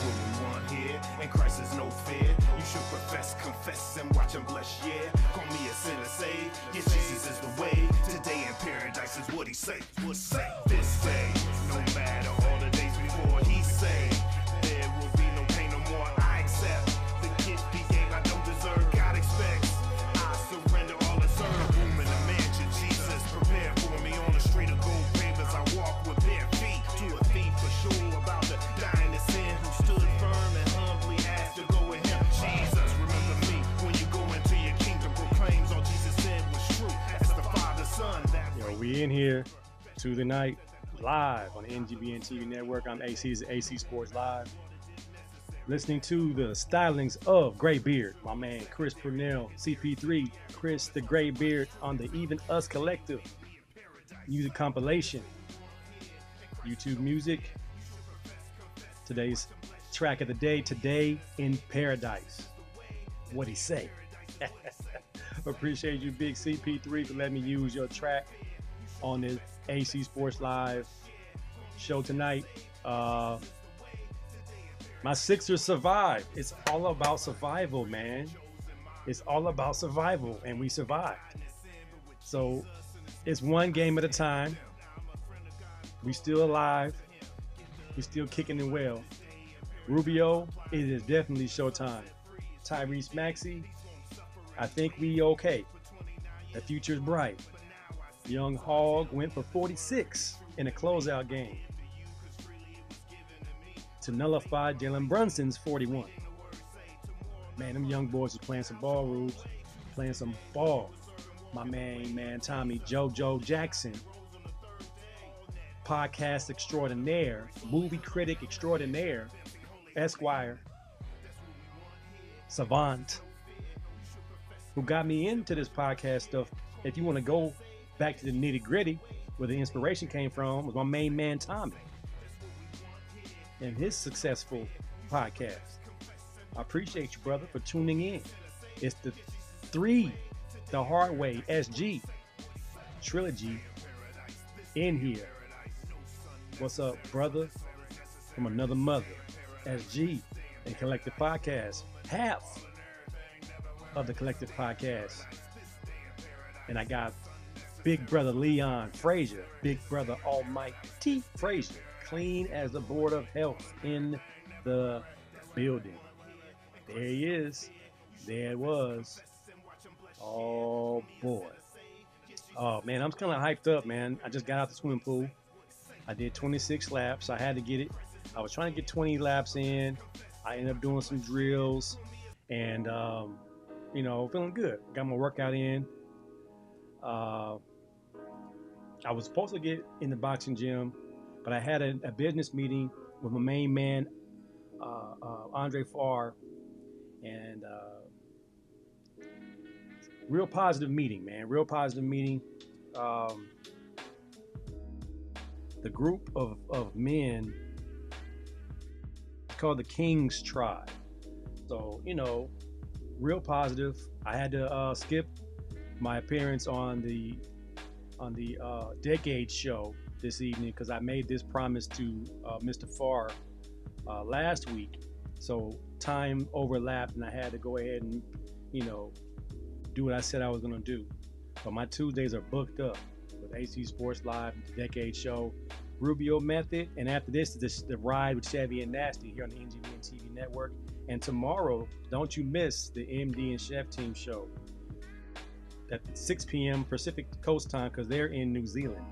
That's what we want here, and Christ is no fear. You should profess, confess, and watch him bless, yeah. Call me a sinner, say, yeah, Jesus is the way. Today in paradise is what he say. What say? This say, no matter all the days before he say, there will be no pain no more. I accept the gift he gave I don't deserve. God expects I surrender all and serve. Room in the mansion, Jesus prepared for me on the street of gold pavers. I walk with bare feet to a thief for sure about to die in the sin, who stood firm and humbly asked to go with him. Jesus, remember me when you go into your kingdom. Proclaims all Jesus said was true. That's the Father, Son. Yo, we in here Tuesday night live on the NGBN TV network. I'm AC's AC Sports Live. Listening to the stylings of Gray Beard, my man Chris Purnell, CP3, Chris the Gray Beard on the Even Us Collective music compilation. YouTube music. Today's track of the day, Today in Paradise. What'd he say? Appreciate you, big CP3, for letting me use your track on the AC Sports Live show tonight. My Sixers survived. It's all about survival, man. It's all about survival, and we survived. So it's one game at a time. We still alive. We still kicking it well. Rubio, it is definitely showtime. Tyrese Maxey, I think we okay. The future's bright. Young Hog went for 46 in a closeout game to nullify Jalen Brunson's 41. Man, them young boys are playing some ball, Rubes. Playing some ball. My man Tommy JoJo Jackson, podcast extraordinaire, movie critic extraordinaire, Esquire, savant, who got me into this podcast stuff. If you want to go back to the nitty gritty, where the inspiration came from, was my main man Tommy and his successful podcast. I appreciate you, brother, for tuning in. It's the Hard Way SG trilogy in here. What's up, brother? From another mother, SG and Collective Podcast, half of the Collective Podcast. And I got Big Brother Leon Frazier, Big Brother Almighty Frazier, clean as the Board of Health in the building. There he is. There it was. Oh boy. Oh man, I'm kind of hyped up, man. I just got out the swimming pool. I did 26 laps. I had to get it. I was trying to get 20 laps in. I ended up doing some drills and, feeling good. Got my workout in. I was supposed to get in the boxing gym, but I had a business meeting with my main man, Andre Farr, and real positive meeting, man. Real positive meeting. The group of men called the King's Tribe. So, real positive. I had to skip my appearance on the Decade show this evening because I made this promise to Mr. Farr last week. So time overlapped and I had to go ahead and, do what I said I was going to do. But my Tuesdays are booked up with AC Sports Live, the Decade show, Rubio Method, and after this is the Ride with Chevy and Nasty here on the NGBN TV network. And tomorrow, don't you miss the MD and Chef Team show at 6 p.m. Pacific Coast time because they're in New Zealand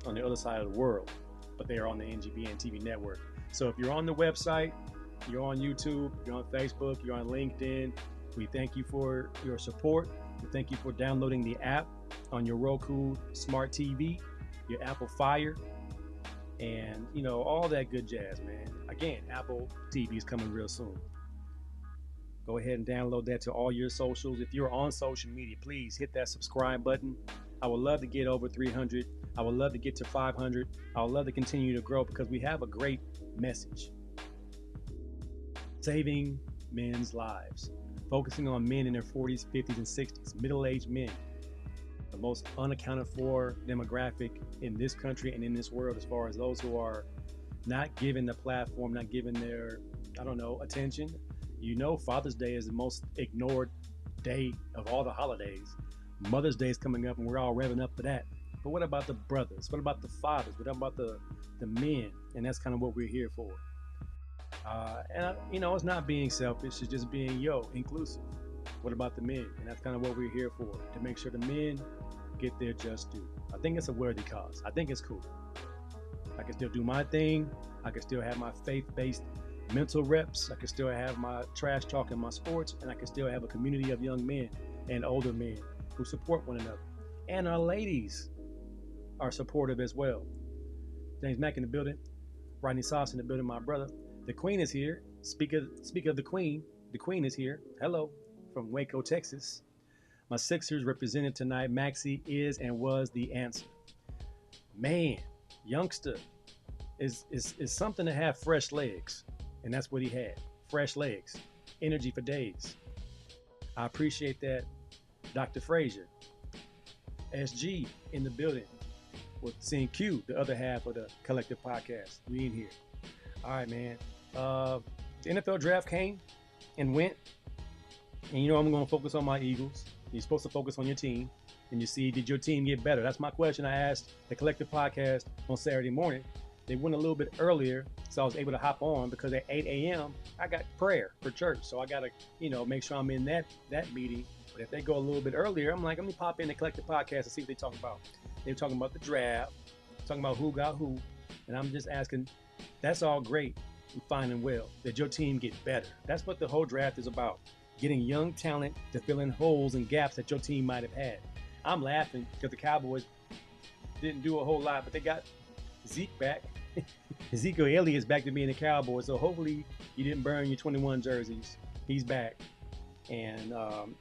on the other side of the world, but they are on the NGBN TV network. So if you're on the website, you're on YouTube, you're on Facebook, you're on LinkedIn, we thank you for your support. We thank you for downloading the app on your Roku Smart TV, your Apple Fire, and all that good jazz, man. Again, Apple TV is coming real soon. Go ahead and download that to all your socials. If you're on social media, please hit that subscribe button. I would love to get over 300. I would love to get to 500. I would love to continue to grow because we have a great message. Saving men's lives. Focusing on men in their 40s, 50s, and 60s. Middle-aged men. The most unaccounted for demographic in this country and in this world as far as those who are not given the platform, not given their I don't know, attention. You know, Father's Day is the most ignored day of all the holidays. Mother's Day is coming up, and we're all revving up for that. But what about the brothers? What about the fathers? What about the men? And that's kind of what we're here for. You know, it's not being selfish. It's just being inclusive. What about the men? And that's kind of what we're here for, to make sure the men get their just due. I think it's a worthy cause. I think it's cool. I can still do my thing. I can still have my faith-based mental reps. I can still have my trash talk in my sports, and I can still have a community of young men and older men who support one another. And our ladies are supportive as well. James Mack in the building. Rodney Sauce in the building, my brother. The Queen is here. Speak of the Queen is here. Hello, from Waco, Texas. My Sixers represented tonight. Maxey is and was the answer. Man, youngster is something to have fresh legs. And that's what he had. Fresh legs. Energy for days. I appreciate that. Dr. Frazier. SG in the building. With seeing Q, the other half of the collective podcast. We in here. All right, man. The NFL draft came and went. And you know I'm going to focus on my Eagles. You're supposed to focus on your team. And you see, did your team get better? That's my question I asked the collective podcast on Saturday morning. They went a little bit earlier, so I was able to hop on because at 8 a.m. I got prayer for church. So I got to, make sure I'm in that meeting. But if they go a little bit earlier, I'm like, let me pop in the collective podcast and see what they talk about. They were talking about the draft, talking about who got who. And I'm just asking, that's all great and fine and well. Did your team get better? That's what the whole draft is about. Getting young talent to fill in holes and gaps that your team might have had. I'm laughing because the Cowboys didn't do a whole lot, but they got Zeke back. Ezekiel Elliott's back to being a Cowboy, so hopefully you didn't burn your 21 jerseys. He's back, and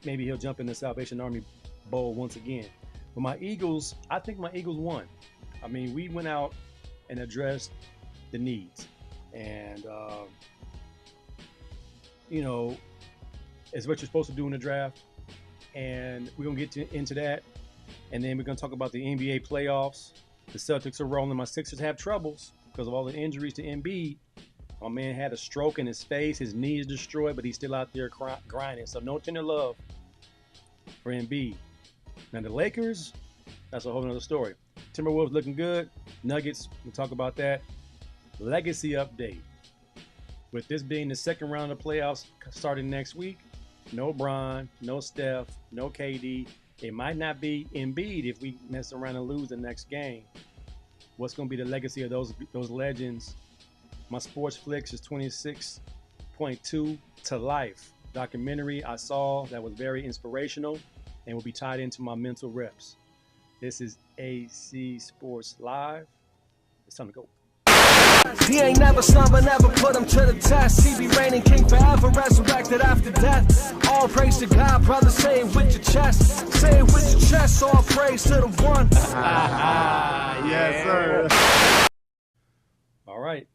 maybe he'll jump in the Salvation Army Bowl once again. But my Eagles, I think my Eagles won. I mean, we went out and addressed the needs, and it's what you're supposed to do in the draft, and we're gonna get into that, and then we're gonna talk about the NBA playoffs. The Celtics are rolling. My Sixers have troubles because of all the injuries to Embiid. My man had a stroke in his face. His knee is destroyed, but he's still out there grinding. So no tender love for Embiid. Now the Lakers, that's a whole nother story. Timberwolves looking good. Nuggets, we'll talk about that. Legacy update. With this being the second round of playoffs starting next week, no Bron, no Steph, no KD. It might not be Embiid if we mess around and lose the next game. What's going to be the legacy of those legends? My sports Flix is 26.2 to life. Documentary I saw that was very inspirational and will be tied into my mental reps. This is AC Sports Live. It's time to go. He ain't never slumber, never put him to the test. He be reigning king forever, resurrected after death. All praise to God, brother, say it with your chest. Say it with your chest, all praise to the one. Yes, sir. All right.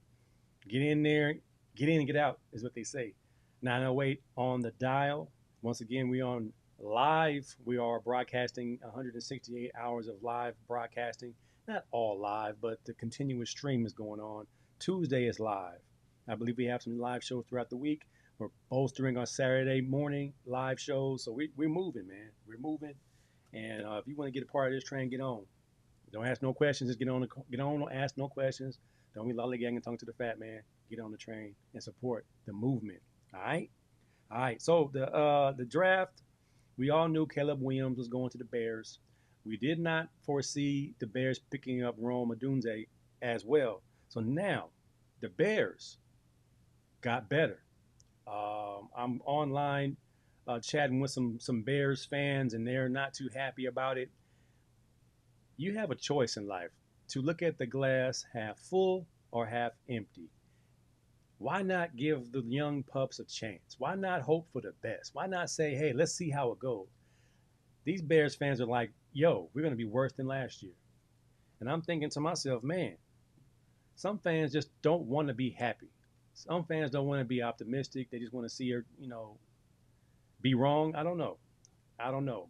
Get in there, get in and get out is what they say. 908 on the dial. Once again, we on live. We are broadcasting 168 hours of live broadcasting. Not all live, but the continuous stream is going on. Tuesday is live. I believe we have some live shows throughout the week. We're bolstering our Saturday morning live shows. So we're moving, man. We're moving. And if you want to get a part of this train, get on. Don't ask no questions. Just get on. Don't ask no questions. Don't be lollygagging and tongue to the fat man. Get on the train and support the movement. All right? All right. So the draft, we all knew Caleb Williams was going to the Bears. We did not foresee the Bears picking up Rome Odunze as well. So now the Bears got better. I'm online chatting with some Bears fans, and they're not too happy about it. You have a choice in life to look at the glass half full or half empty. Why not give the young pups a chance? Why not hope for the best? Why not say, hey, let's see how it goes? These Bears fans are like, yo, we're going to be worse than last year. And I'm thinking to myself, man, some fans just don't want to be happy. Some fans don't want to be optimistic. They just want to see her, be wrong. I don't know.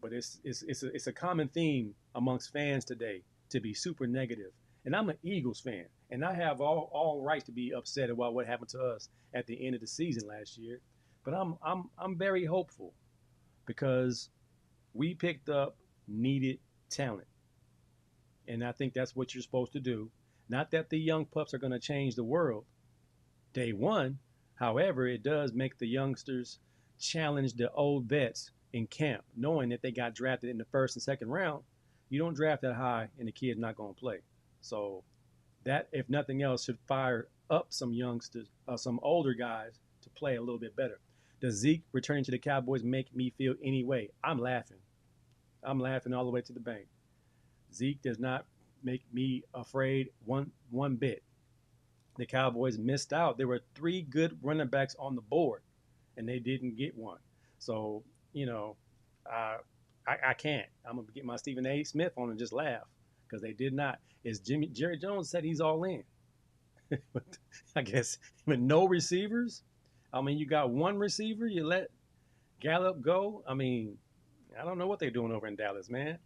But it's a common theme amongst fans today to be super negative And I'm an Eagles fan, and I have all rights to be upset about what happened to us at the end of the season last year. But I'm very hopeful because we picked up needed talent. And I think that's what you're supposed to do. Not that the young pups are going to change the world day one. However, it does make the youngsters challenge the old vets in camp, knowing that they got drafted in the first and second round. You don't draft that high and the kid's not going to play. So that, if nothing else, should fire up some youngsters, some older guys to play a little bit better. Does Zeke returning to the Cowboys make me feel any way? I'm laughing. I'm laughing all the way to the bank. Zeke does not make me afraid one bit. The Cowboys missed out. There were 3 good running backs on the board, and they didn't get one. So, I can't. I'm going to get my Stephen A. Smith on and just laugh because they did not. As Jerry Jones said, he's all in. I guess with no receivers. I mean, you got one receiver. You let Gallup go. I mean, I don't know what they're doing over in Dallas, man.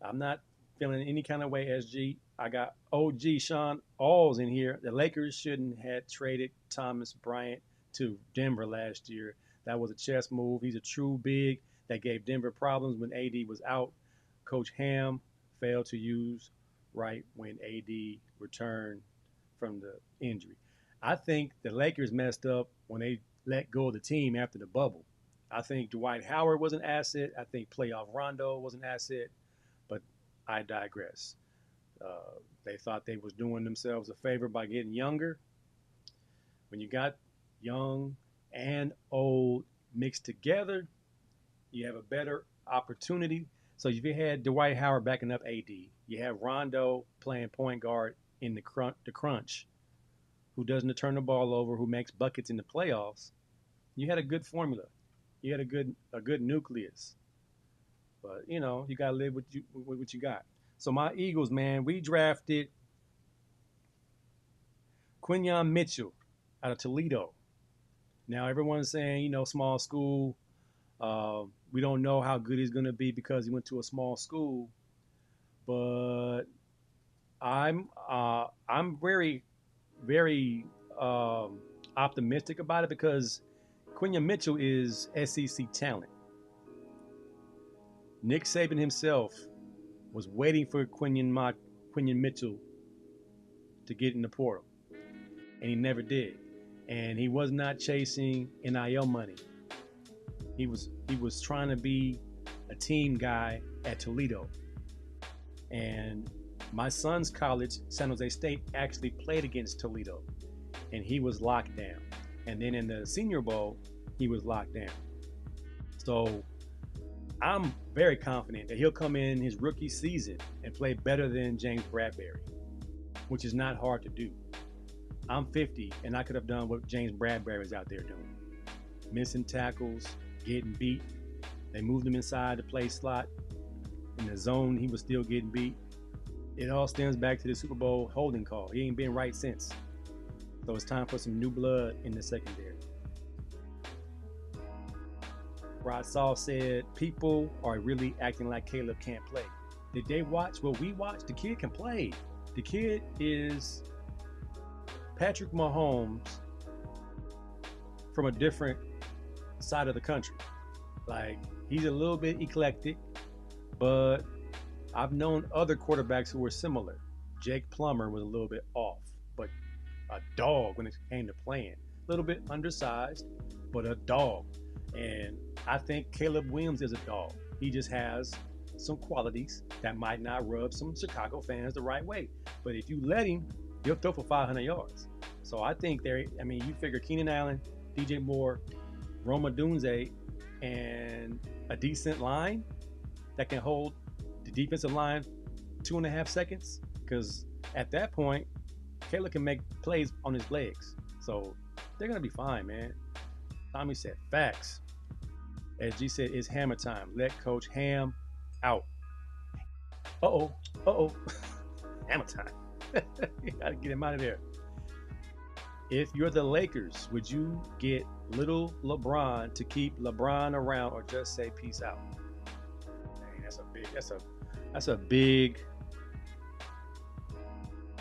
I'm not feeling any kind of way, SG. I got OG Sean Alls in here. The Lakers shouldn't have traded Thomas Bryant to Denver last year. That was a chess move. He's a true big that gave Denver problems when AD was out. Coach Ham failed to use right when AD returned from the injury. I think the Lakers messed up when they let go of the team after the bubble. I think Dwight Howard was an asset. I think playoff Rondo was an asset. But I digress. They thought they was doing themselves a favor by getting younger. When you got young and old mixed together, you have a better opportunity. So if you had Dwight Howard backing up AD, you have Rondo playing point guard in the crunch, who doesn't turn the ball over, who makes buckets in the playoffs. You had a good formula. You had a good nucleus. But, you got to live with what you got. So my Eagles, man, we drafted Quinyon Mitchell out of Toledo. Now, everyone's saying, small school. We don't know how good he's going to be because he went to a small school. But I'm very, very optimistic about it because Quinyon Mitchell is SEC talent. Nick Saban himself was waiting for Quinyon Mitchell to get in the portal, and he never did. And he was not chasing NIL money. He was trying to be a team guy at Toledo. And my son's college, San Jose State, actually played against Toledo, and he was locked down. And then in the Senior Bowl, he was locked down. So I'm very confident that he'll come in his rookie season and play better than James Bradbury, which is not hard to do. I'm 50, and I could have done what James Bradbury is out there doing. Missing tackles, getting beat. They moved him inside the play slot. In the zone, he was still getting beat. It all stems back to the Super Bowl holding call. He ain't been right since. So it's time for some new blood in the secondary. Rod Saul said, people are really acting like Caleb can't play. Did they watch what we watched? The kid can play. The kid is Patrick Mahomes from a different side of the country. Like, he's a little bit eclectic, but I've known other quarterbacks who were similar. Jake Plummer was a little bit off, but a dog when it came to playing. A little bit undersized, but a dog. And I think Caleb Williams is a dog. He just has some qualities that might not rub some Chicago fans the right way. But if you let him, he'll throw for 500 yards. So I think you figure Keenan Allen, DJ Moore, Roma Dunze, and a decent line that can hold the defensive line 2.5 seconds. Because at that point, Caleb can make plays on his legs. So they're going to be fine, man. Tommy said, facts. As G said, it's hammer time. Let Coach Ham out. Uh-oh. Hammer time. You got to get him out of there. If you're the Lakers, would you get little LeBron to keep LeBron around or just say peace out? Dang, that's a big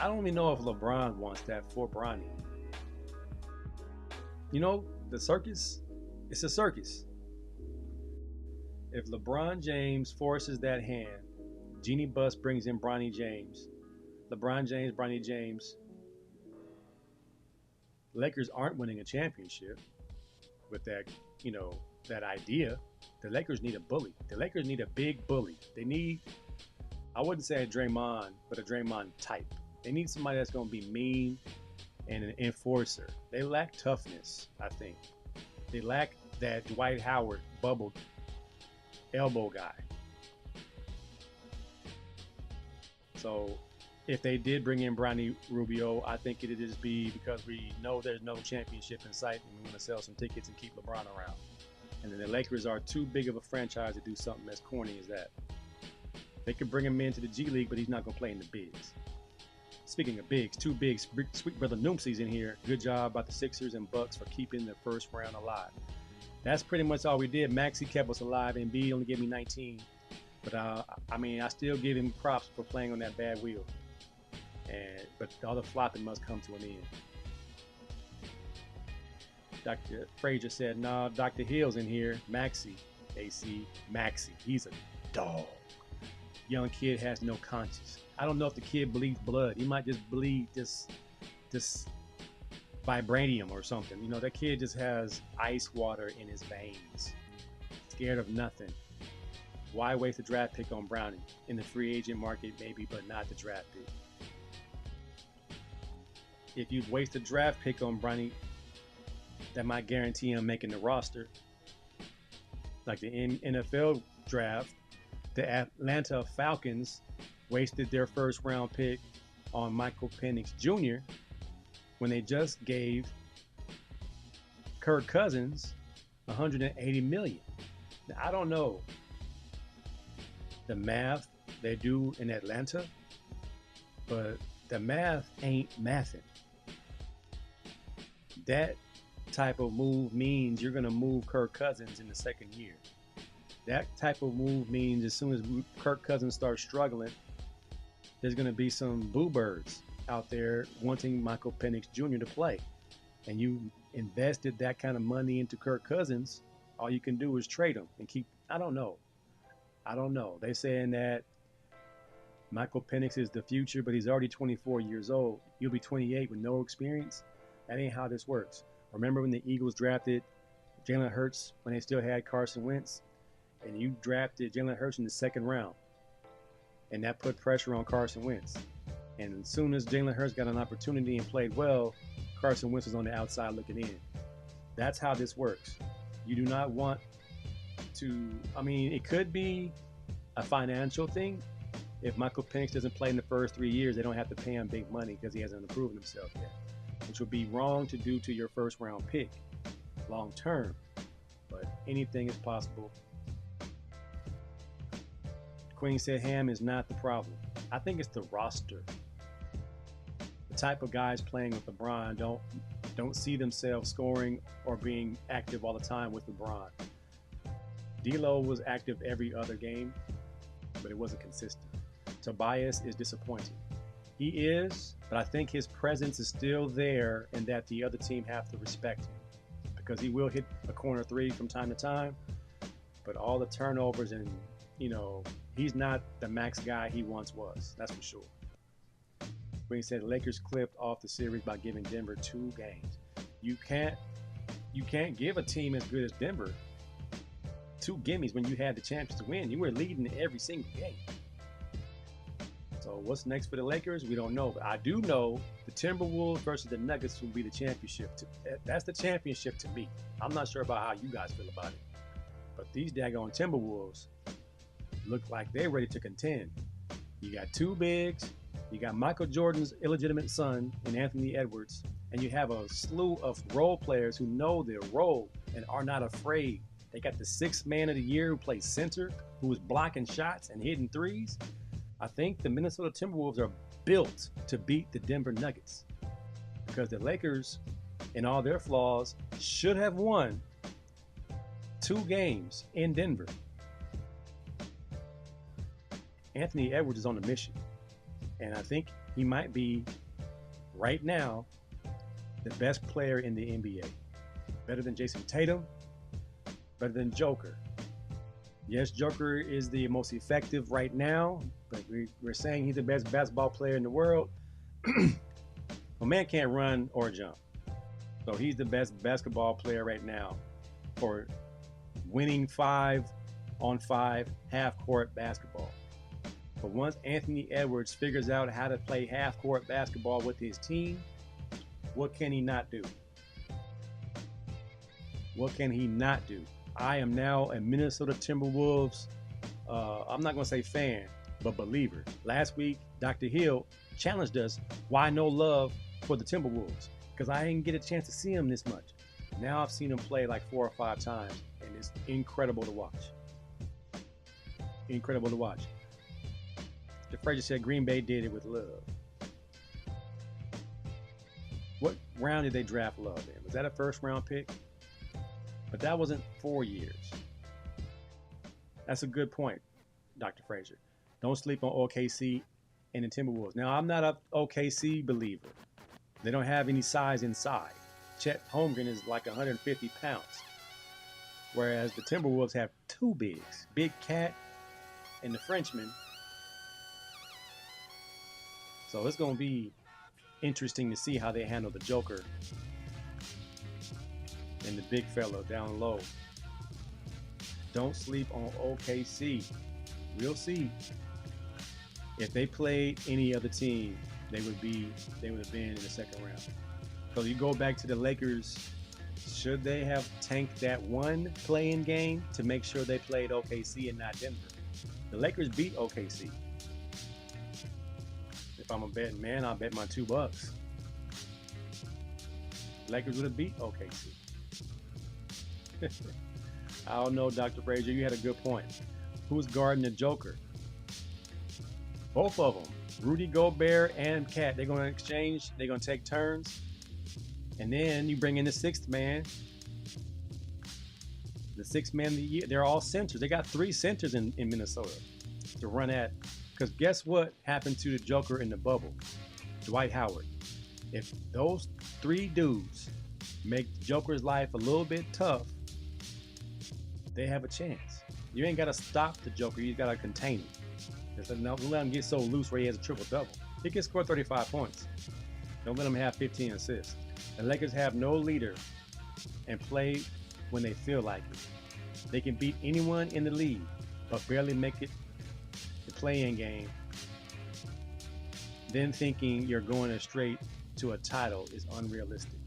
I don't even know if LeBron wants that for Bronny. You know, the circus, it's a circus. If LeBron James forces that hand, Jeannie Buss brings in Bronny James. LeBron James, Bronny James. Lakers aren't winning a championship with that, you know, that idea. The Lakers need a bully. The Lakers need a big bully. They need, I wouldn't say a Draymond, but a Draymond type. They need somebody that's going to be mean and an enforcer. They lack toughness, I think. They lack that Dwight Howard bubble elbow guy. So if they did bring in Bronny Rubio, I think it'd just be because we know there's no championship in sight and we want to sell some tickets and keep LeBron around. And then the Lakers are too big of a franchise to do something as corny as that. They could bring him into the G League, but he's not going to play in the bigs. Speaking of bigs, two bigs, sweet brother Noomsy's in here. Good job by the Sixers and Bucks for keeping the first round alive. That's pretty much all we did. Maxey kept us alive. Embiid only gave me 19. But, I mean, I still give him props for playing on that bad wheel. But all the flopping must come to an end. Dr. Frazier said, "No, Dr. Hill's in here. Maxey, AC, Maxey. He's a dog. Young kid has no conscience. I don't know if the kid bleeds blood. He might just bleed this vibranium or something. You know, that kid just has ice water in his veins. Scared of nothing. Why waste a draft pick on Browning? In the free agent market, maybe, but not the draft pick. If you waste a draft pick on Browning, that might guarantee him making the roster. Like the NFL draft, the Atlanta Falcons wasted their first round pick on Michael Penix Jr. when they just gave Kirk Cousins $180 million. Now, I don't know the math they do in Atlanta, but the math ain't mathing. That type of move means you're going to move Kirk Cousins in the second year. That type of move means as soon as Kirk Cousins starts struggling, there's going to be some boo birds out there wanting Michael Penix Jr. to play. And you invested that kind of money into Kirk Cousins, all you can do is trade him and keep, I don't know. They're saying that Michael Penix is the future, but he's already 24 years old. You'll be 28 with no experience. That ain't how this works. Remember when the Eagles drafted Jalen Hurts when they still had Carson Wentz? And you drafted Jalen Hurts in the second round. And that put pressure on Carson Wentz. And as soon as Jalen Hurts got an opportunity and played well, Carson Wentz was on the outside looking in. That's how this works. You do not want to, I mean, it could be a financial thing. If Michael Penix doesn't play in the first 3 years, they don't have to pay him big money because he hasn't proven himself yet, which would be wrong to do to your first round pick long term. But anything is possible. Queen said Ham is not the problem. I think it's the roster. The type of guys playing with LeBron don't see themselves scoring or being active all the time with LeBron. D'Lo was active every other game, but it wasn't consistent. Tobias is disappointing. He is, but I think his presence is still there and that the other team have to respect him because he will hit a corner three from time to time, but all the turnovers and, you know, he's not the max guy he once was. That's for sure. When he said Lakers clipped off the series by giving Denver 2 games. You can't give a team as good as Denver 2 gimmies when you had the chance to win. You were leading every single game. So what's next for the Lakers? We don't know. But I do know the Timberwolves versus the Nuggets will be the championship. That's the championship to me. I'm not sure about how you guys feel about it. But these daggone Timberwolves look like they're ready to contend. You got 2 bigs. You got Michael Jordan's illegitimate son in Anthony Edwards. And you have a slew of role players who know their role and are not afraid. They got the 6th man of the year who plays center, who is blocking shots and hitting threes. I think the Minnesota Timberwolves are built to beat the Denver Nuggets because the Lakers, in all their flaws, should have won 2 games in Denver. Anthony Edwards is on a mission, and I think he might be right now, the best player in the NBA. Better than Jason Tatum, better than Joker. Yes, Joker is the most effective right now, but we're saying he's the best basketball player in the world. A man can't run or jump. So he's the best basketball player right now for winning 5-on-5 half-court basketball. But once Anthony Edwards figures out how to play half-court basketball with his team, what can he not do? What can he not do? I am now a Minnesota Timberwolves, I'm not going to say fan, but believer. Last week, Dr. Hill challenged us, why no love for the Timberwolves? Because I didn't get a chance to see him this much. Now I've seen him play like 4 or 5 times, and it's incredible to watch. Incredible to watch. The Frazier said Green Bay did it with love. What round did they draft Love in? Was that a first-round pick? But that wasn't 4 years. That's a good point, Dr. Frazier. Don't sleep on OKC and the Timberwolves. Now, I'm not an OKC believer. They don't have any size inside. Chet Holmgren is like 150 pounds. Whereas the Timberwolves have 2 bigs. Big Cat and the Frenchman. So it's going to be interesting to see how they handle the Joker and the big fella down low. Don't sleep on OKC. We'll see. If they played any other team, they would have been in the second round. So you go back to the Lakers. Should they have tanked that one play-in game to make sure they played OKC and not Denver? The Lakers beat OKC. If I'm a betting man, I'll bet my $2. Lakers would have beat OKC. I don't know, Dr. Frazier. You had a good point. Who's guarding the Joker? Both of them. Rudy Gobert and Cat. They're going to exchange. They're going to take turns. And then you bring in the 6th man. The 6th man of the year. They're all centers. They got 3 centers in Minnesota to run at. Because guess what happened to the Joker in the bubble? Dwight Howard. If those 3 dudes make the Joker's life a little bit tough, they have a chance. You ain't got to stop the Joker. You got to contain him. Don't let him get so loose where he has a triple-double. He can score 35 points. Don't let him have 15 assists. The Lakers have no leader and play when they feel like it. They can beat anyone in the league, but barely make it the play-in game. Then thinking you're going straight to a title is unrealistic.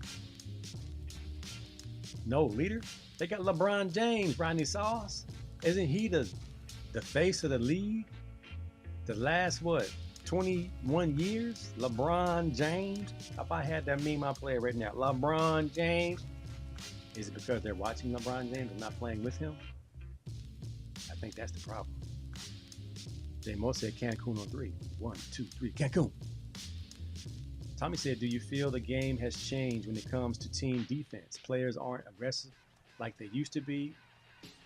No leader? They got LeBron James, Rodney Sauce. Isn't he the face of the league? The last, 21 years? LeBron James? If I had that meme, I'd play it right now. LeBron James. Is it because they're watching LeBron James and not playing with him? I think that's the problem. They most said Cancun on 3. 1, 2, 3, Cancun. Tommy said, do you feel the game has changed when it comes to team defense? Players aren't aggressive like they used to be.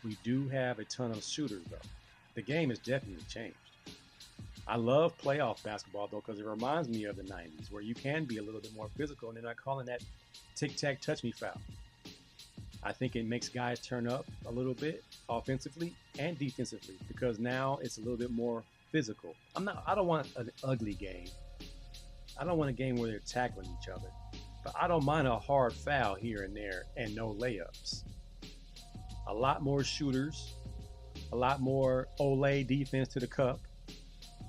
We do have a ton of shooters, though. The game has definitely changed. I love playoff basketball, though, because it reminds me of the 90s, where you can be a little bit more physical, and they're not calling that tic-tac touch-me foul. I think it makes guys turn up a little bit offensively and defensively, because now it's a little bit more physical. I don't want an ugly game. I don't want a game where they're tackling each other, but I don't mind a hard foul here and there and no layups. A lot more shooters, a lot more Olay defense to the cup.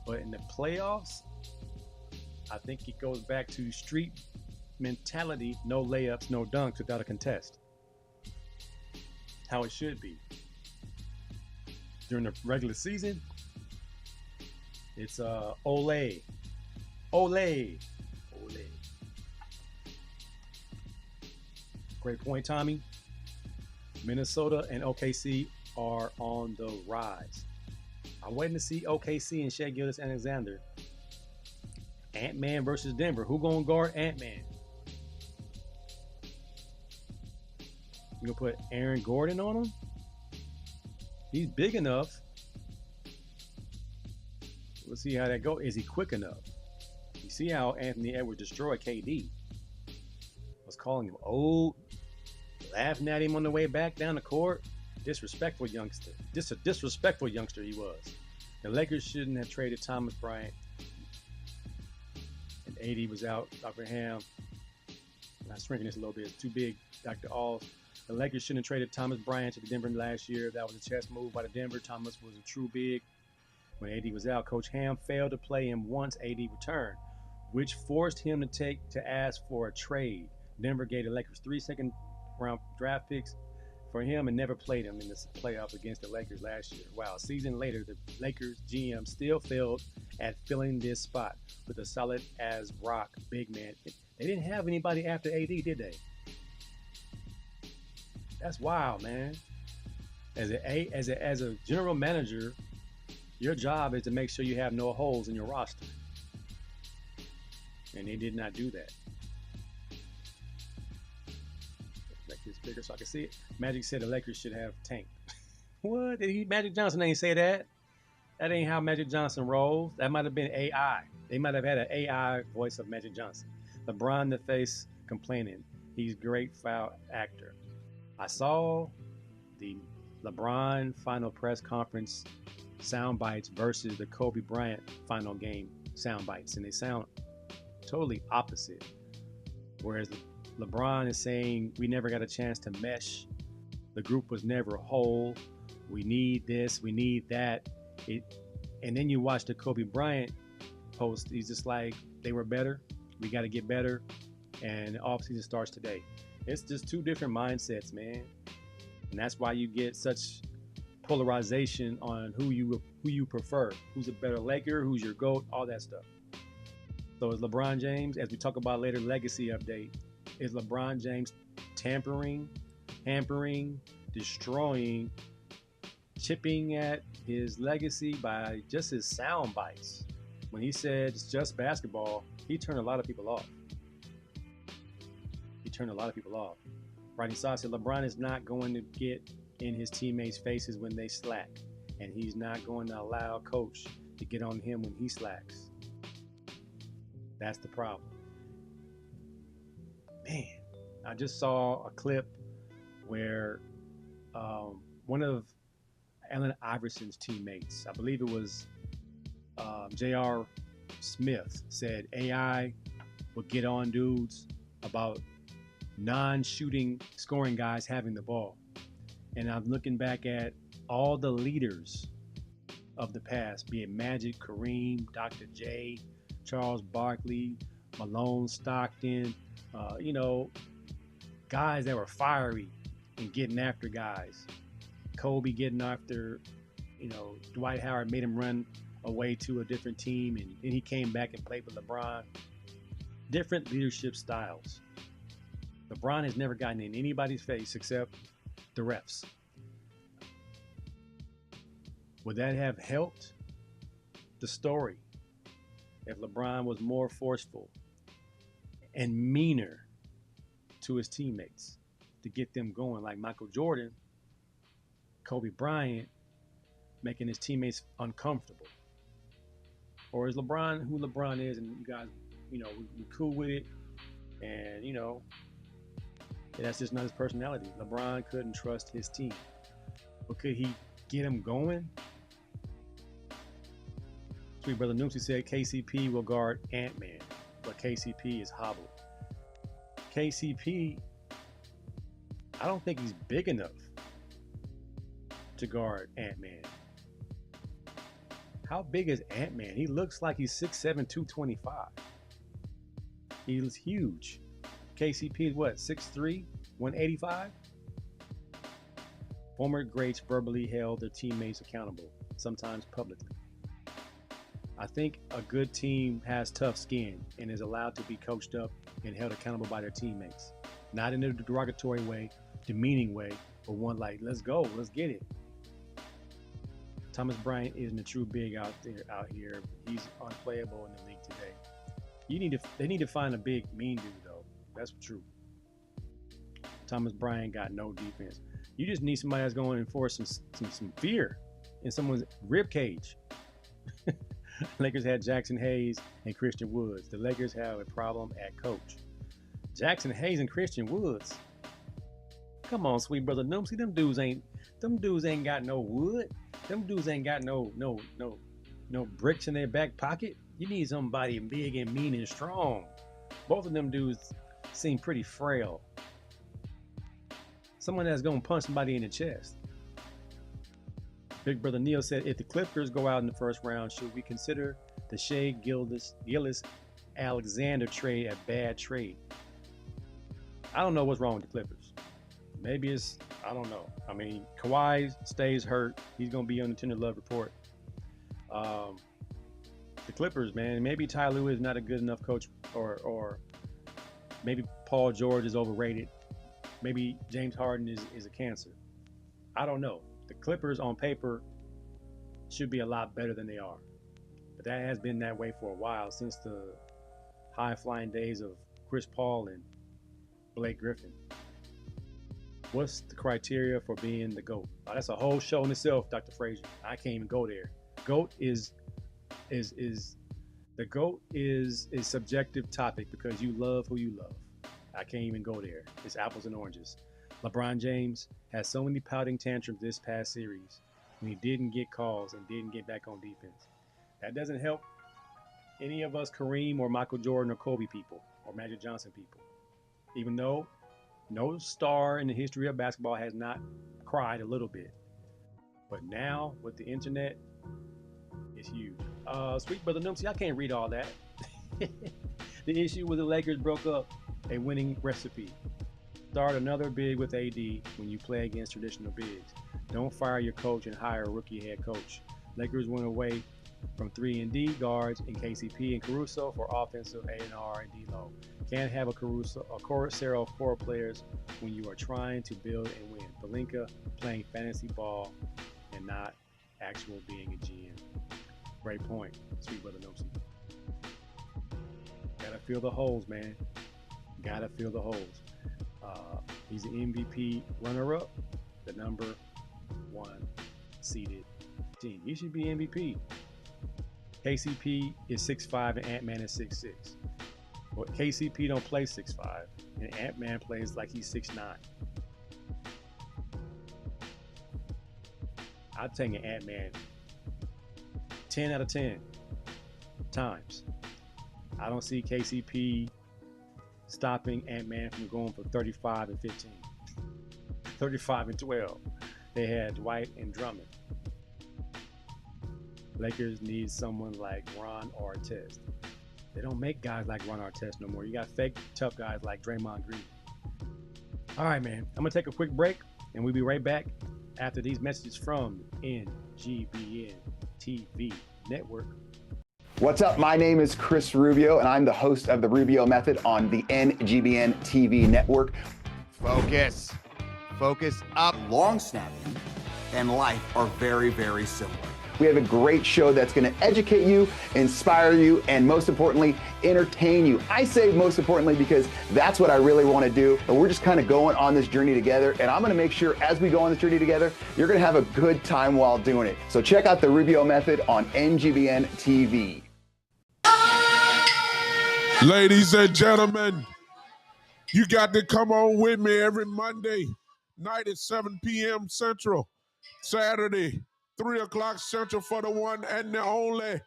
But in the playoffs, I think it goes back to street mentality, no layups, no dunks without a contest. How it should be. During the regular season, it's Olay. Olay. Olay. Great point, Tommy. Minnesota and OKC are on the rise. I'm waiting to see OKC and Shai Gilgeous-Alexander. Ant-Man versus Denver. Who gonna guard Ant-Man? You gonna put Aaron Gordon on him? He's big enough. We'll see how that goes. Is he quick enough? He see how Anthony Edwards destroyed KD? Was calling him old, laughing at him on the way back down the court. Disrespectful youngster. Just a disrespectful youngster he was. The Lakers shouldn't have traded Thomas Bryant. And AD was out. Dr. Ham. I'm shrinking this a little bit. It's too big. Dr. Alls. The Lakers shouldn't have traded Thomas Bryant to the Denver last year. That was a chess move by the Denver. Thomas was a true big. When AD was out, Coach Ham failed to play him once AD returned, which forced him to ask for a trade. Denver gave the Lakers 3 second-round draft picks for him and never played him in the playoffs against the Lakers last year. Wow, a season later, the Lakers GM still failed at filling this spot with a solid as rock big man. They didn't have anybody after AD, did they? That's wild, man. As a general manager, your job is to make sure you have no holes in your roster. And they did not do that. Make this bigger so I can see it. Magic said the Lakers should have tanked. What? Magic Johnson ain't say that. That ain't how Magic Johnson rolls. That might have been AI. They might have had an AI voice of Magic Johnson. LeBron the face complaining. He's a great foul actor. I saw the LeBron final press conference sound bites versus the Kobe Bryant final game sound bites, and they sound totally opposite. Whereas LeBron is saying we never got a chance to mesh, the group was never whole, we need this, we need that. And then you watch the Kobe Bryant post, he's just like, they were better, we got to get better, and the offseason starts today. It's just two different mindsets, man, and that's why you get such polarization on who you prefer, who's a better Laker, who's your GOAT, all that stuff. So is LeBron James, as we talk about later, legacy update, is LeBron James tampering, hampering, destroying, chipping at his legacy by just his sound bites? When he said it's just basketball, he turned a lot of people off. Rodney Saw said LeBron is not going to get in his teammates' faces when they slack, and he's not going to allow coach to get on him when he slacks. That's the problem. Man, I just saw a clip where one of Allen Iverson's teammates, I believe it was J.R. Smith, said AI would get on dudes about non-shooting scoring guys having the ball. And I'm looking back at all the leaders of the past, be it Magic, Kareem, Dr. J, Charles Barkley, Malone, Stockton, guys that were fiery and getting after guys. Kobe getting after, Dwight Howard made him run away to a different team, and then he came back and played with LeBron. Different leadership styles. LeBron has never gotten in anybody's face except the refs. Would that have helped the story if LeBron was more forceful and meaner to his teammates to get them going, like Michael Jordan, Kobe Bryant, making his teammates uncomfortable? Or is LeBron who LeBron is, and you guys, we're cool with it, and that's just not his personality. LeBron couldn't trust his team, but could he get him going? Sweet brother Noopsy said KCP will guard Ant-Man, but KCP is hobbled. KCP, I don't think he's big enough to guard Ant-Man. How big is Ant-Man? He looks like he's 6'7", 225. He's huge. KCP is what, 6'3", 185? Former greats verbally held their teammates accountable, sometimes publicly. I think a good team has tough skin and is allowed to be coached up and held accountable by their teammates. Not in a derogatory way, demeaning way, but one like, let's go, let's get it. Thomas Bryant isn't a true big out here. He's unplayable in the league today. They need to find a big mean dude though. That's true. Thomas Bryant got no defense. You just need somebody that's going to enforce some fear in someone's rib cage. Lakers had Jackson Hayes and Christian Woods. The Lakers have a problem at coach. Jackson Hayes and Christian Woods. Come on, sweet brother Noomsy. Them dudes ain't got no wood. Them dudes ain't got no bricks in their back pocket. You need somebody big and mean and strong. Both of them dudes seem pretty frail. Someone that's gonna punch somebody in the chest. Big brother Neil said, if the Clippers go out in the first round, should we consider the Shai Gilgeous-Alexander trade a bad trade? I don't know what's wrong with the Clippers. Maybe I don't know. I mean, Kawhi stays hurt. He's going to be on the tender love report. The Clippers, man, maybe Ty Lue is not a good enough coach, or maybe Paul George is overrated. Maybe James Harden is a cancer. I don't know. The Clippers on paper should be a lot better than they are. But that has been that way for a while, since the high-flying days of Chris Paul and Blake Griffin. What's the criteria for being the GOAT? Oh, that's a whole show in itself, Dr. Frazier. I can't even go there. GOAT is a subjective topic because you love who you love. I can't even go there. It's apples and oranges. LeBron James had so many pouting tantrums this past series when he didn't get calls and didn't get back on defense. That doesn't help any of us Kareem or Michael Jordan or Kobe people or Magic Johnson people. Even though no star in the history of basketball has not cried a little bit. But now with the internet, it's huge. Sweet brother Numpsy, I can't read all that. The issue with the Lakers broke up a winning recipe. Start another big with AD when you play against traditional bigs. Don't fire your coach and hire a rookie head coach. Lakers went away from 3-and-D guards in KCP and Caruso for offensive A&R and D-Lo. Can't have a Coruscant of core players when you are trying to build and win. Pelinka playing fantasy ball and not actual being a GM. Great point, sweet brother Nosi. Gotta fill the holes, man. Gotta fill the holes. He's an MVP runner-up, the number 1 seeded team. He should be MVP. KCP is 6'5" and Ant-Man is 6'6". Well, KCP don't play 6'5", and Ant-Man plays like he's 6'9". I'd take an Ant-Man 10 out of 10 times. I don't see KCP stopping Ant-Man from going for 35 and 15. 35 and 12. They had Dwight and Drummond. Lakers need someone like Ron Artest. They don't make guys like Ron Artest no more. You got fake tough guys like Draymond Green. All right, man. I'm going to take a quick break, and we'll be right back after these messages from NGBN TV Network. What's up? My name is Chris Rubio, and I'm the host of The Rubio Method on the NGBN TV network. Focus. Focus up. Long snapping and life are very, very similar. We have a great show that's going to educate you, inspire you, and most importantly, entertain you. I say most importantly because that's what I really want to do. And we're just kind of going on this journey together. And I'm going to make sure as we go on this journey together, you're going to have a good time while doing it. So check out The Rubio Method on NGBN TV. Ladies and gentlemen, you got to come on with me every Monday night at 7 p.m. Central, Saturday, 3 o'clock Central for the one and the only,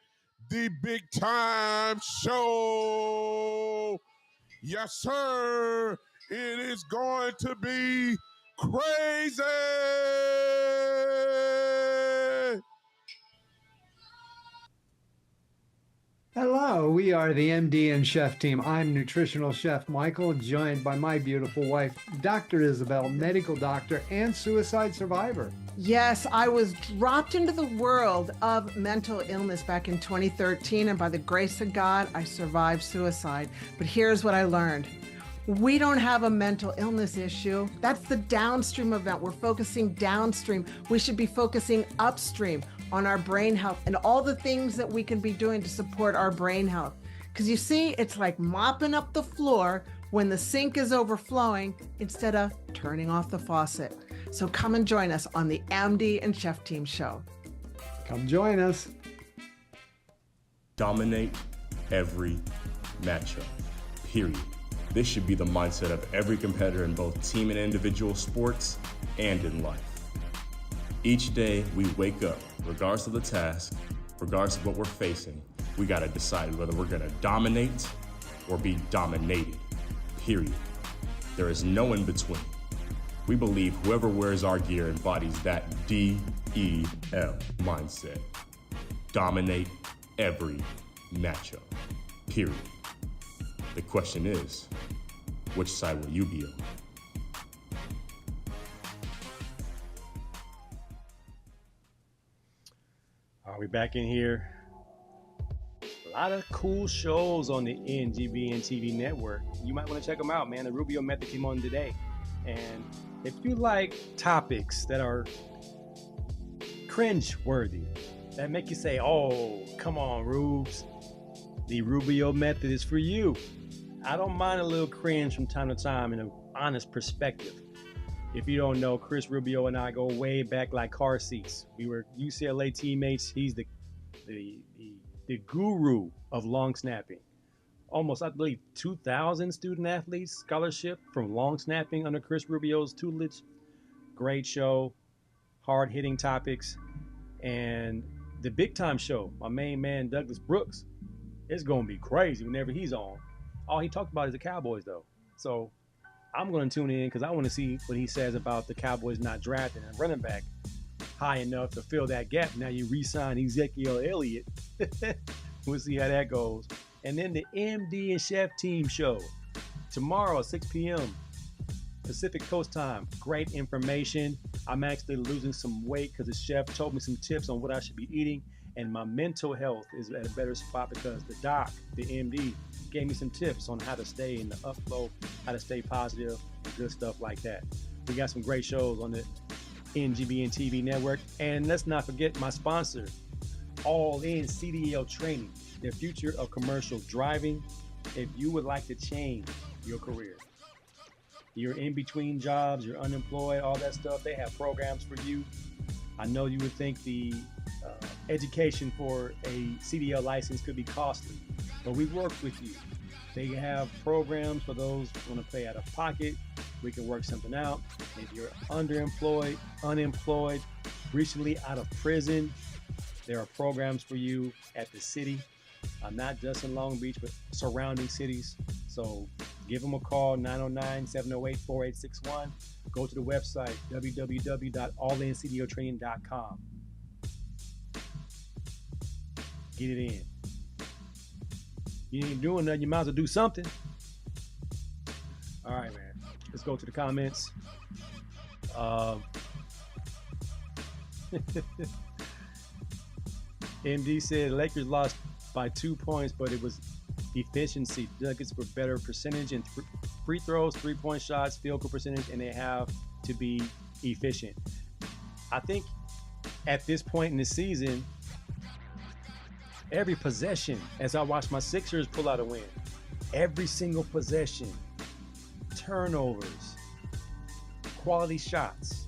the Big Time Show. Yes, sir. It is going to be crazy. Hello, we are the MD and Chef team. I'm nutritional chef Michael, joined by my beautiful wife, Dr. Isabel, medical doctor and suicide survivor. Yes, I was dropped into the world of mental illness back in 2013, and by the grace of God, I survived suicide. But here's what I learned. We don't have a mental illness issue. That's the downstream event. We're focusing downstream. We should be focusing upstream on our brain health and all the things that we can be doing to support our brain health. Because you see, it's like mopping up the floor when the sink is overflowing instead of turning off the faucet. So come and join us on the MD and Chef Team Show. Come join us. Dominate every matchup, period. This should be the mindset of every competitor in both team and individual sports and in life. Each day we wake up, regardless of the task, regardless of what we're facing, we gotta decide whether we're gonna dominate or be dominated, period. There is no in between. We believe whoever wears our gear embodies that DEL mindset. Dominate every matchup, period. The question is, which side will you be on? Are we back in here? A lot of cool shows on the NGBN TV network. You might want to check them out, man. The Rubio Method came on today. And if you like topics that are cringe-worthy, that make you say, oh, come on, Rubes, the Rubio Method is for you. I don't mind a little cringe from time to time in an honest perspective. If you don't know, Chris Rubio and I go way back like car seats. We were UCLA teammates. He's the guru of long snapping. Almost, I believe, 2,000 student athletes scholarship from long snapping under Chris Rubio's tutelage. Great show, hard-hitting topics, and the big time show, my main man Douglas Brooks, it's gonna be crazy whenever he's on. All he talked about is the Cowboys, though. So I'm going to tune in because I want to see what he says about the Cowboys not drafting a running back high enough to fill that gap. Now you re-sign Ezekiel Elliott. We'll see how that goes. And then the MD and Chef Team show tomorrow at 6 p.m. Pacific Coast time. Great information. I'm actually losing some weight because the chef told me some tips on what I should be eating. And my mental health is at a better spot because the doc, the MD, gave me some tips on how to stay in the upflow, how to stay positive, and good stuff like that. We got some great shows on the NGBN TV network. And let's not forget my sponsor, All In CDL Training, the future of commercial driving. If you would like to change your career, you're in between jobs, you're unemployed, all that stuff, they have programs for you. I know you would think the education for a CDL license could be costly, but we work with you. They have programs for those who want to pay out of pocket. We can work something out. If you're underemployed, unemployed, recently out of prison, there are programs for you at the city, not just in Long Beach, but surrounding cities. So give them a call, 909-708-4861. Go to the website, www.allincdotraining.com. Get it in. You ain't doing nothing, you might as well do something. All right, man. Let's go to the comments. MD said Lakers lost by 2 points, but it was efficiency. Nuggets were better percentage in free throws, 3-point shots, field goal percentage, and they have to be efficient. I think at this point in the season, every possession, as I watch my Sixers pull out a win, every single possession, turnovers, quality shots,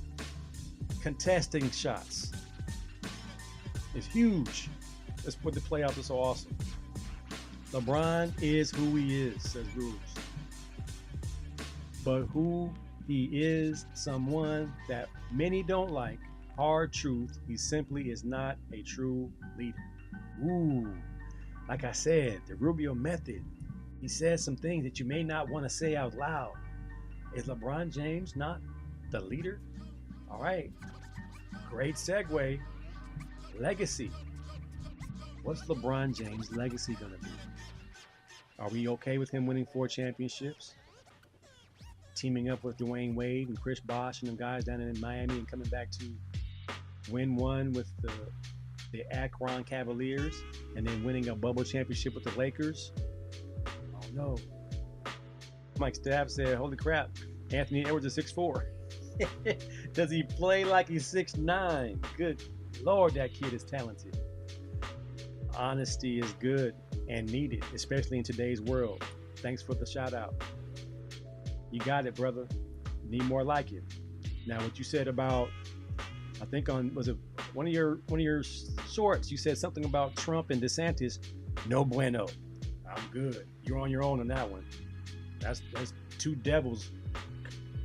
contesting shots, is huge. That's what the playoffs are so awesome. LeBron is who he is, says Bruce. But who he is, someone that many don't like, hard truth, he simply is not a true leader. Ooh, like I said, the Rubio Method, he says some things that you may not want to say out loud. Is LeBron James not the leader? All right, great segue. Legacy. What's LeBron James' legacy going to be? Are we okay with him winning 4 championships? Teaming up with Dwayne Wade and Chris Bosh and the guys down in Miami and coming back to win one with the Akron Cavaliers and then winning a bubble championship with the Lakers? Oh no. Mike Staff said, holy crap, Anthony Edwards is 6'4". Does he play like he's 6'9"? Good Lord, that kid is talented. Honesty is good and needed, especially in today's world. Thanks for the shout out. You got it, brother. Need more like it. Now, what you said about, I think on, was it one of your shorts, you said something about Trump and DeSantis. No bueno. I'm good. You're on your own on that one. That's two devils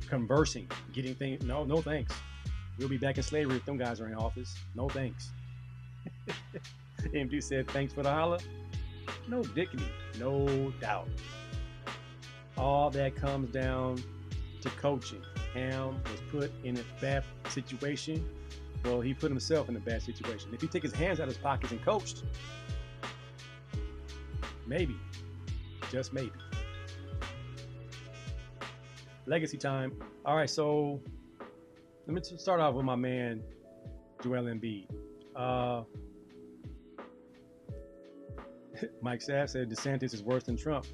conversing, getting things. No thanks. We'll be back in slavery if them guys are in office. No thanks. MD said, thanks for the holla. No dickety, no doubt. All that comes down to coaching. Ham was put in a bad situation. Well, he put himself in a bad situation. If he took his hands out of his pockets and coached, maybe, just maybe. Legacy time. All right, so let me start off with my man, Joel Embiid. Mike Saff said DeSantis is worse than Trump.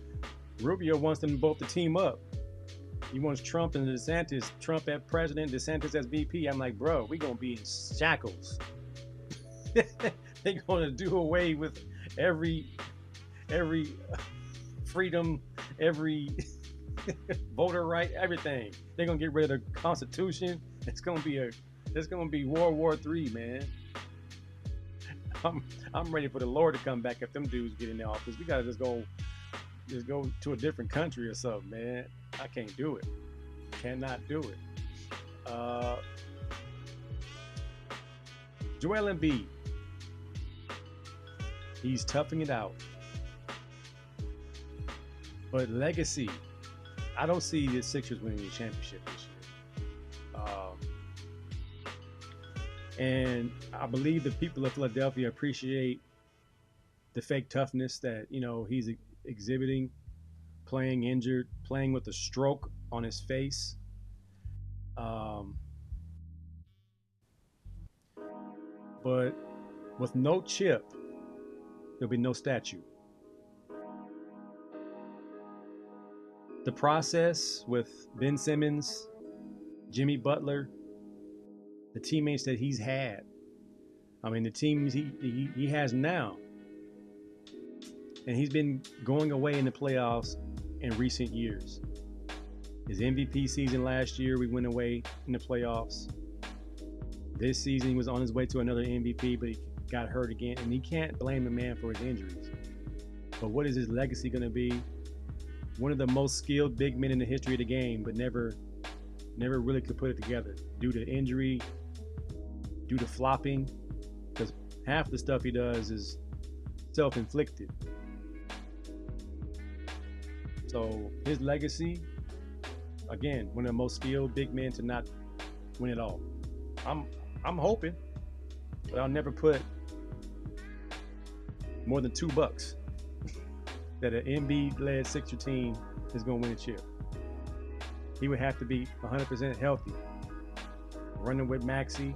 Rubio wants them both to team up. He wants Trump and DeSantis, Trump as president, DeSantis as VP. I'm like, bro, we gonna be in shackles. They're gonna do away with every freedom, every voter right, everything. They're gonna get rid of the Constitution. It's gonna be World War III, man. I'm ready for the Lord to come back if them dudes get in the office. We gotta just go to a different country or something, man. I can't do it. Cannot do it. Joel Embiid. He's toughing it out. But legacy, I don't see the Sixers winning the championship this year. And I believe the people of Philadelphia appreciate the fake toughness that, he's exhibiting, playing injured, playing with a stroke on his face. But with no chip, there'll be no statue. The process with Ben Simmons, Jimmy Butler, the teammates that he's had, the teams he has now, and he's been going away in the playoffs in recent years. His MVP season last year, we went away in the playoffs. This season, he was on his way to another MVP, but he got hurt again, and he can't blame the man for his injuries. But what is his legacy going to be? One of the most skilled big men in the history of the game, but never really could put it together due to injury, due to flopping, because half the stuff he does is self-inflicted. So his legacy, again, one of the most skilled big men to not win it all. I'm hoping, but I'll never put more than $2 that an Embiid-led Sixer team is going to win a chip. He would have to be 100% healthy. Running with Maxey,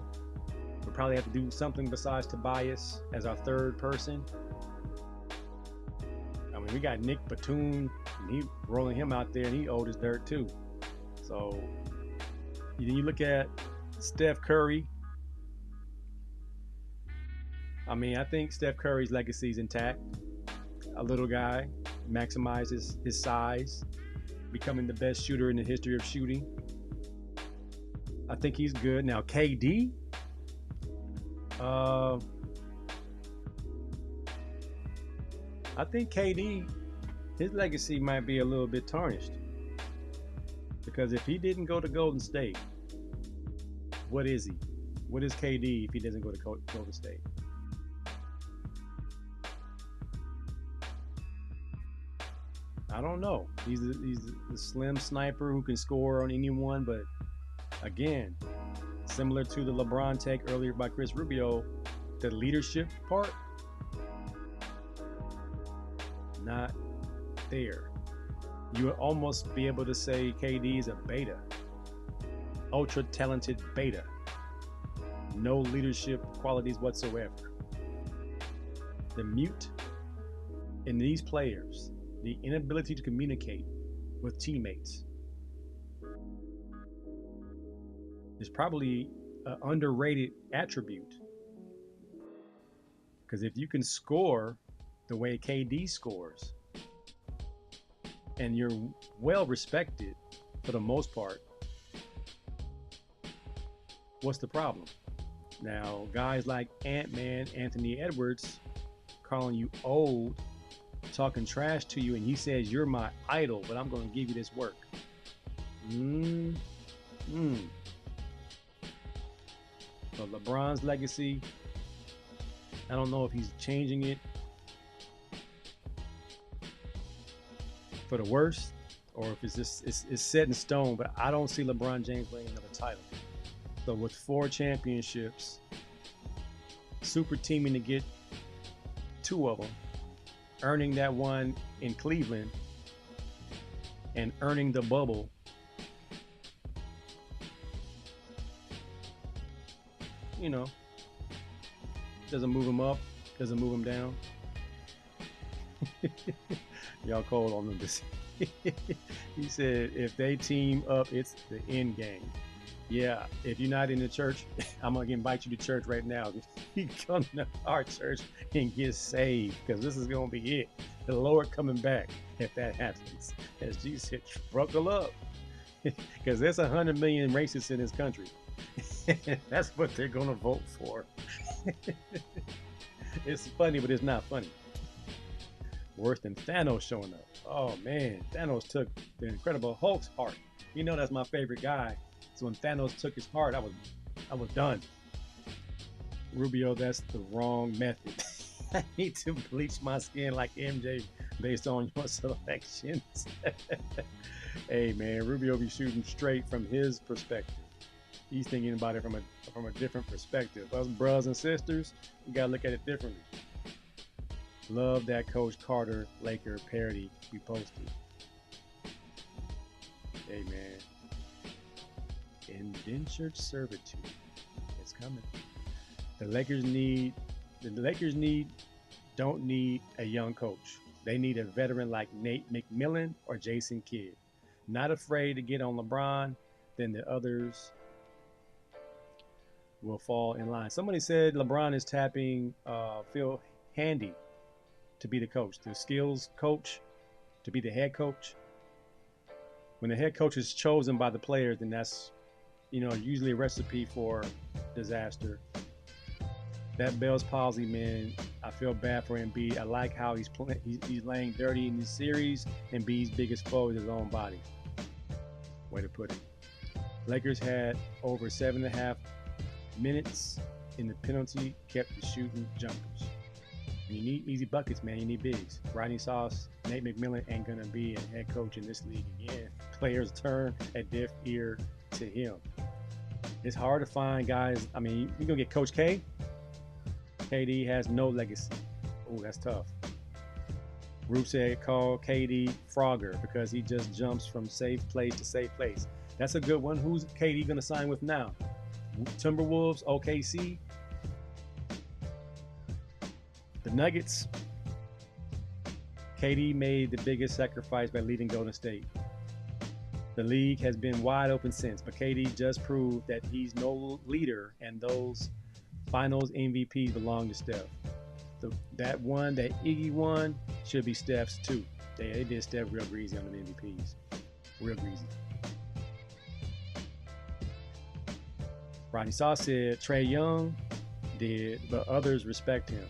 we'll probably have to do something besides Tobias as our third person. We got Nick Batum, and he rolling him out there, and he old as dirt too. So you look at Steph Curry. I think Steph Curry's legacy is intact. A little guy, maximizes his size, becoming the best shooter in the history of shooting. I think he's good. Now, KD, I think KD, his legacy might be a little bit tarnished. Because if he didn't go to Golden State, what is he? What is KD if he doesn't go to Golden State? I don't know. He's the slim sniper who can score on anyone, but again, similar to the LeBron take earlier by Chris Rubio, the leadership part, not there. You would almost be able to say KD is a beta, ultra talented beta, no leadership qualities whatsoever. The mute in these players, the inability to communicate with teammates, is probably an underrated attribute. Because if you can score the way KD scores, and you're well respected for the most part, what's the problem? Now, guys like Ant-Man, Anthony Edwards, calling you old, talking trash to you, and he says you're my idol, but I'm going to give you this work. But LeBron's legacy, I don't know if he's changing it for the worse or if it's just it's set in stone, but I don't see LeBron James winning another title. So with 4 championships, super teaming to get 2 of them, earning that one in Cleveland, and earning the bubble, you know, doesn't move him up, doesn't move him down. Y'all cold on him this. He said, if they team up, it's the end game. Yeah, if you're not in the church, I'm going to invite you to church right now. You come to our church and get saved, because this is going to be it. The Lord coming back if that happens. As Jesus said, buckle up. Because there's 100 million racists in this country. That's what they're going to vote for. It's funny, but it's not funny. Worse than Thanos showing up. Oh man, Thanos took the Incredible Hulk's heart. You know that's my favorite guy. So when Thanos took his heart, I was done. Rubio, that's the wrong method. I need to bleach my skin like MJ based on your selections. Hey man, Rubio be shooting straight from his perspective. He's thinking about it from a different perspective. Us brothers and sisters, we gotta look at it differently. Love that Coach Carter Laker parody we posted. Hey man, indentured servitude is coming. The Lakers don't need a young coach. They need a veteran like Nate McMillan or Jason Kidd. Not afraid to get on LeBron, then the others will fall in line. Somebody said LeBron is tapping Phil Handy to be the coach, the skills coach, to be the head coach. When the head coach is chosen by the players, then that's, usually a recipe for disaster. That Bell's palsy, man, I feel bad for Embiid. I like how he's playing. He's laying dirty in this series. Embiid's biggest foe is his own body. Way to put it. Lakers had over 7.5 minutes in the penalty, kept the shooting jumpers. You need easy buckets, man. You need bigs. Rodney Sauce, Nate McMillan ain't gonna be a head coach in this league again. Players turn a deaf ear to him. It's hard to find guys. I mean, you're gonna get Coach K. KD has no legacy. Oh, that's tough. Rube said call KD Frogger because he just jumps from safe place to safe place. That's a good one. Who's KD gonna sign with now? Timberwolves, OKC. The Nuggets. KD made the biggest sacrifice by leaving Golden State. The league has been wide open since, but KD just proved that he's no leader, and those finals MVPs belong to Steph. That one that Iggy won should be Steph's too. They did Steph real greasy on the MVPs. Real greasy. Rodney Sauce said Trae Young did, but others respect him.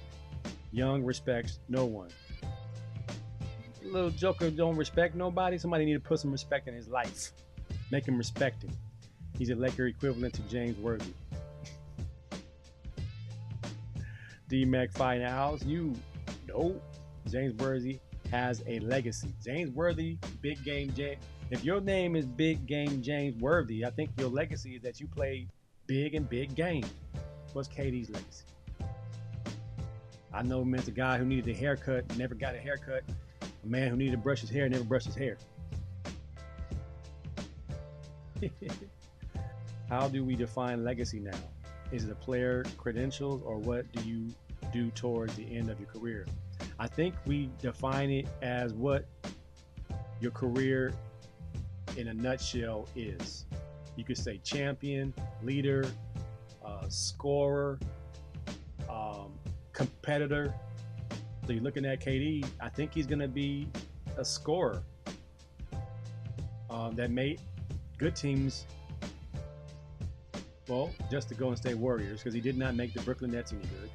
Young respects no one. Little Joker don't respect nobody. Somebody need to put some respect in his life. Make him respect him. He's a Laker equivalent to James Worthy. D-Mac fighting Owls. You know James Worthy has a legacy. James Worthy, big game James. If your name is Big Game James Worthy, I think your legacy is that you played big and big games. What's KD's legacy? I know man's a guy who needed a haircut, never got a haircut. A man who needed to brush his hair, never brushed his hair. How do we define legacy now? Is it a player credentials, or what do you do towards the end of your career? I think we define it as what your career in a nutshell is. You could say champion, leader, scorer, competitor. So you're looking at KD, I think he's going to be a scorer that made good teams Well, just the Golden State Warriors, because he did not make the Brooklyn Nets any good.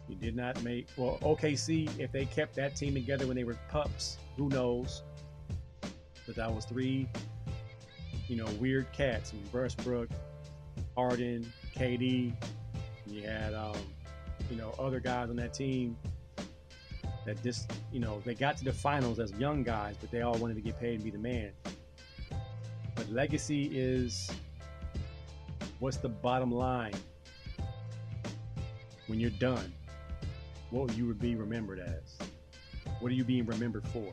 He did not make, well, OKC, if they kept that team together when they were pups, who knows? But that was three, weird cats. And Westbrook, Harden, KD. You had, other guys on that team that just, they got to the finals as young guys, but they all wanted to get paid and be the man. But legacy is, what's the bottom line when you're done? What will you be remembered as? What are you being remembered for?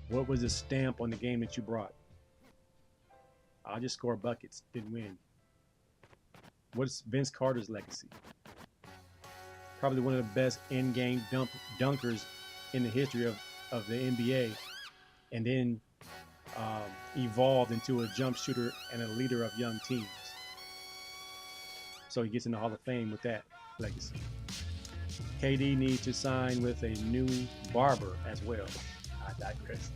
What was the stamp on the game that you brought? I'll just score buckets, didn't win. What's Vince Carter's legacy? Probably one of the best in-game dunkers in the history of the NBA, and then evolved into a jump shooter and a leader of young teams. So he gets in the Hall of Fame with that legacy. KD needs to sign with a new barber as well. I digress.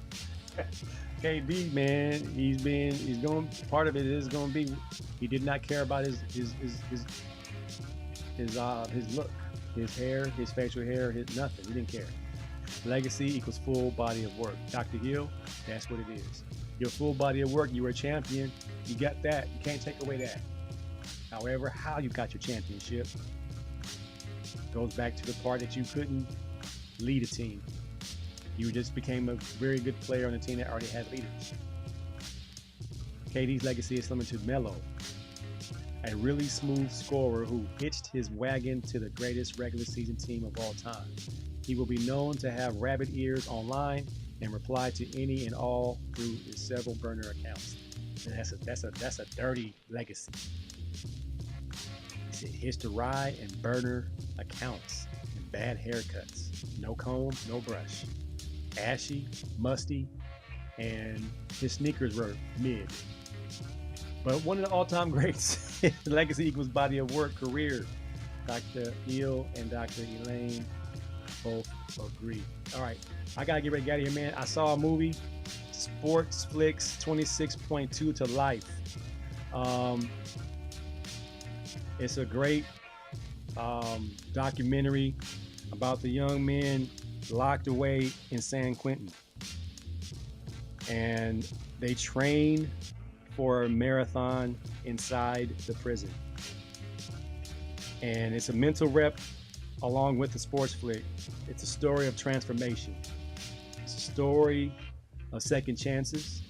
KD, man, part of it is going to be, he did not care about his look, his hair, his facial hair, his nothing. He didn't care. Legacy equals full body of work. Dr. Hill, that's what it is. Your full body of work, you were a champion. You got that. You can't take away that. However, how you got your championship goes back to the part that you couldn't lead a team. You just became a very good player on a team that already had leaders. KD's legacy is similar to Melo, a really smooth scorer who hitched his wagon to the greatest regular season team of all time. He will be known to have rabbit ears online and reply to any and all through his several burner accounts. And that's a dirty legacy. He said hitched a ride and burner accounts and bad haircuts. No comb, no brush. Ashy, musty, and his sneakers were mid. But one of the all-time greats, legacy equals body of work, career. Dr. Hill and Dr. Elaine both agree. All right, I gotta get ready to get out of here, man. I saw a movie, Sports Flix 26.2 to Life. It's a great documentary about the young men locked away in San Quentin, and they train for a marathon inside the prison. And it's a mental rep along with the sports flick. It's a story of transformation. It's a story of second chances,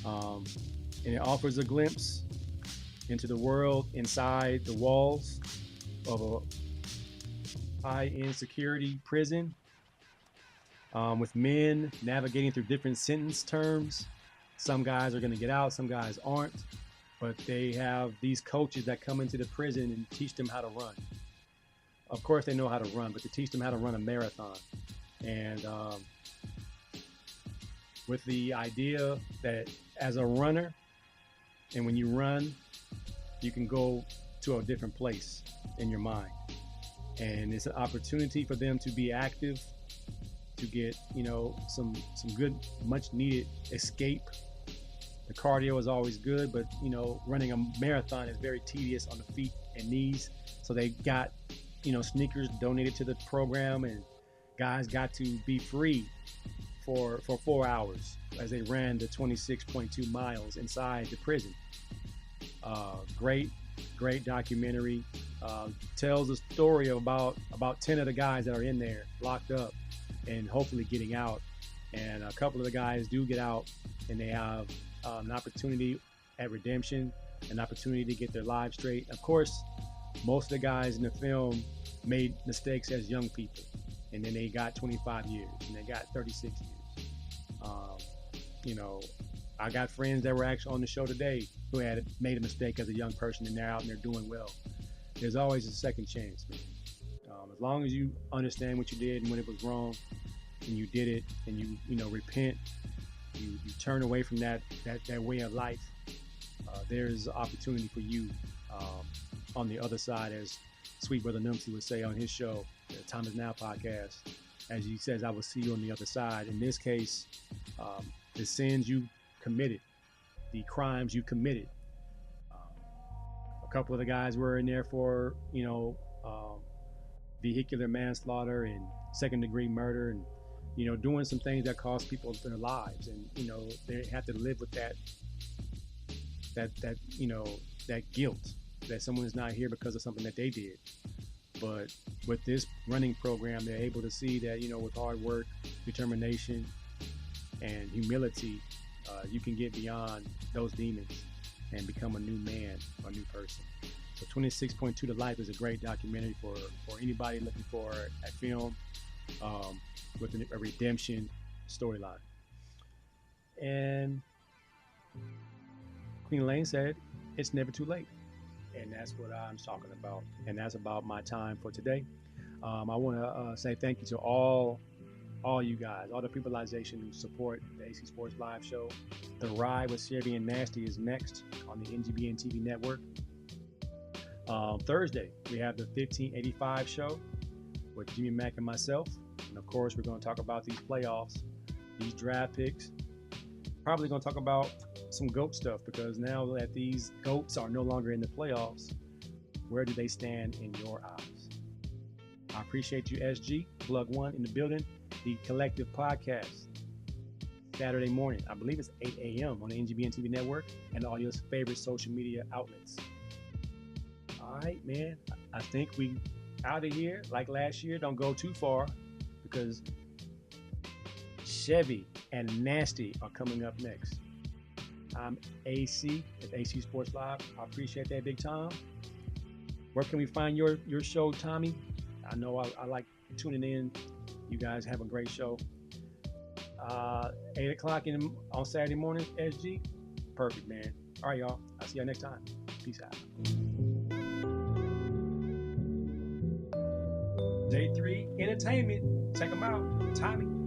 and it offers a glimpse into the world inside the walls of a high-end security prison, with men navigating through different sentence terms. Some guys are going to get out, some guys aren't, but they have these coaches that come into the prison and teach them how to run. Of course they know how to run, but to teach them how to run a marathon. And with the idea that as a runner, and when you run, you can go to a different place in your mind. And it's an opportunity for them to be active, to get, some good, much needed escape. The cardio is always good, but, running a marathon is very tedious on the feet and knees. So they got, sneakers donated to the program, and guys got to be free for 4 hours as they ran the 26.2 miles inside the prison. Great documentary. Tells a story of about 10 of the guys that are in there locked up and hopefully getting out. And a couple of the guys do get out, and they have an opportunity at redemption, an opportunity to get their lives straight. Of course, most of the guys in the film made mistakes as young people, and then they got 25 years and they got 36 years. I got friends that were actually on the show today who had made a mistake as a young person, and they're out and they're doing well. There's always a second chance, man. As long as you understand what you did and when it was wrong, and you did it, and you repent, you turn away from that way of life, there's opportunity for you on the other side, as Sweet Brother Numsy would say on his show, the Time Is Now podcast, as he says, I will see you on the other side. In this case, the sins you committed, the crimes you committed, A couple of the guys were in there for, vehicular manslaughter and second-degree murder, and doing some things that cost people their lives, and they have to live with that guilt that someone's not here because of something that they did. But with this running program, they're able to see that with hard work, determination, and humility, you can get beyond those demons and become a new man or a new person. So 26.2 to Life is a great documentary for anybody looking for a film with a redemption storyline. And Queen Lane said, it's never too late. And that's what I'm talking about. And that's about my time for today. I want to say thank you to all you guys, all the peopleization who support the AC Sports Live show. The Ride with Chevy and Nasty is next on the NGBN TV network. Thursday, we have the 1585 show with Jimmy Mack and myself. And of course, we're going to talk about these playoffs, these draft picks. Probably going to talk about some GOAT stuff, because now that these GOATs are no longer in the playoffs, where do they stand in your eyes? I appreciate you, SG. Plug One in the building. The Collective Podcast, Saturday morning. I believe it's 8 a.m. on the NGBN TV network and all your favorite social media outlets. All right, man. I think we out of here. Like last year, don't go too far, because Chevy and Nasty are coming up next. I'm AC at AC Sports Live. I appreciate that big time. Where can we find your show, Tommy? I know I like tuning in. You guys have a great show. 8 o'clock on Saturday morning, SG. Perfect, man. All right, y'all. I'll see y'all next time. Peace out. Day 3 Entertainment. Check them out. Tommy.